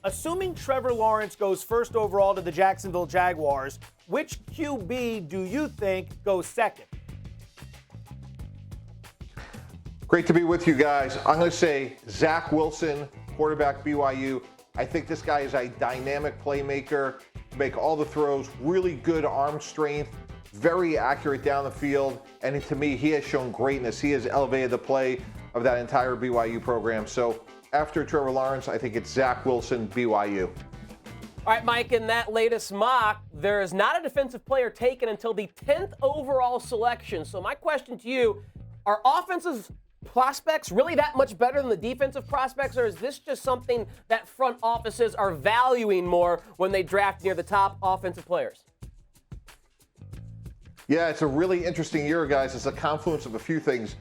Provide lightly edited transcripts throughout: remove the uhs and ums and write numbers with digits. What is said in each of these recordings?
Assuming Trevor Lawrence goes first overall to the Jacksonville Jaguars, which QB do you think goes second? Great to be with you guys. I'm going to say Zach Wilson, quarterback BYU. I think this guy is a dynamic playmaker, make all the throws, really good arm strength, very accurate down the field, and to me, he has shown greatness. He has elevated the play of that entire BYU program. So after Trevor Lawrence, I think it's Zach Wilson, BYU. All right, Mike, in that latest mock, there is not a defensive player taken until the 10th overall selection. So my question to you, are offensive prospects really that much better than the defensive prospects, or is this just something that front offices are valuing more when they draft near the top offensive players? Yeah, it's a really interesting year, guys. It's a confluence of a few things.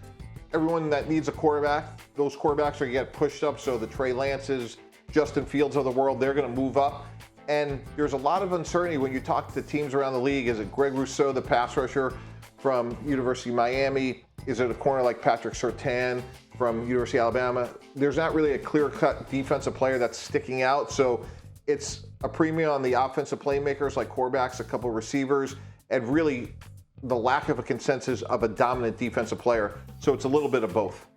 Everyone that needs a quarterback, those quarterbacks are going to get pushed up. So the Trey Lances, Justin Fields of the world, they're going to move up. And there's a lot of uncertainty when you talk to teams around the league. Is it Greg Rousseau, the pass rusher from University of Miami? Is it a corner like Patrick Surtain from University of Alabama? There's not really a clear-cut defensive player that's sticking out. So it's a premium on the offensive playmakers like quarterbacks, a couple of receivers, and really the lack of a consensus of a dominant defensive player. So it's a little bit of both.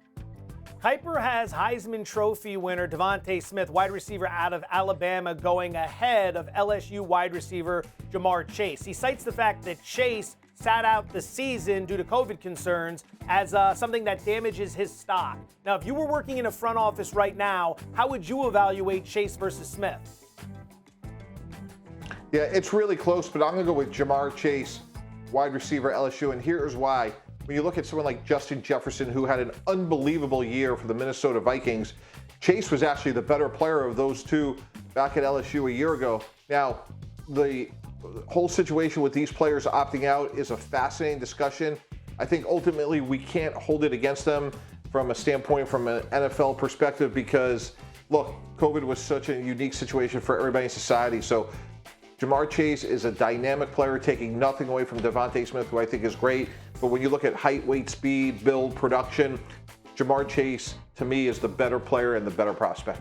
Kuiper has Heisman Trophy winner DeVonta Smith, wide receiver out of Alabama, going ahead of LSU wide receiver Jamar Chase. He cites the fact that Chase sat out the season due to COVID concerns as something that damages his stock. Now, if you were working in a front office right now, how would you evaluate Chase versus Smith? Yeah, it's really close, but I'm going to go with Jamar Chase, wide receiver LSU, and here's why. When you look at someone like Justin Jefferson, who had an unbelievable year for the Minnesota Vikings, Chase was actually the better player of those two back at LSU a year ago. Now, the whole situation with these players opting out is a fascinating discussion. I think ultimately we can't hold it against them from a standpoint from an NFL perspective because, look, COVID was such a unique situation for everybody in society. So Jamar Chase is a dynamic player, taking nothing away from DeVonta Smith, who I think is great. But when you look at height, weight, speed, build, production, Jamar Chase, to me, is the better player and the better prospect.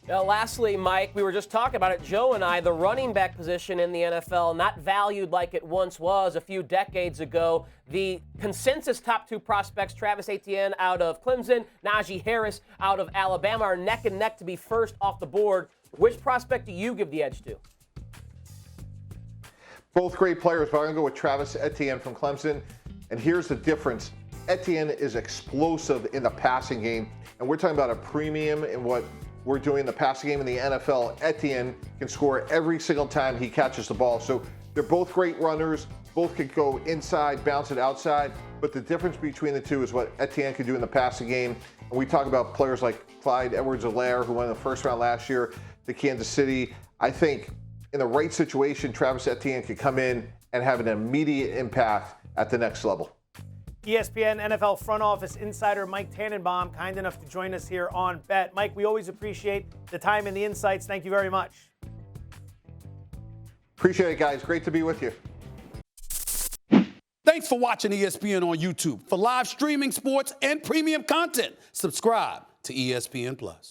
Lastly, Mike, we were just talking about it, Joe and I, the running back position in the NFL, not valued like it once was a few decades ago. The consensus top two prospects, Travis Etienne out of Clemson, Najee Harris out of Alabama, are neck and neck to be first off the board. Which prospect do you give the edge to? Both great players, but I'm going to go with Travis Etienne from Clemson. And here's the difference. Etienne is explosive in the passing game, and we're talking about a premium in what we're doing in the passing game in the NFL. Etienne can score every single time he catches the ball. So they're both great runners. Both can go inside, bounce it outside. But the difference between the two is what Etienne can do in the passing game. And we talk about players like Clyde Edwards-Helaire, who won in the first round last year to Kansas City. I think in the right situation, Travis Etienne could come in and have an immediate impact at the next level. ESPN NFL front office insider Mike Tannenbaum, kind enough to join us here on Bet. Mike, we always appreciate the time and the insights. Thank you very much. Appreciate it, guys. Great to be with you. Thanks for watching ESPN on YouTube. For live streaming sports and premium content, subscribe to ESPN Plus.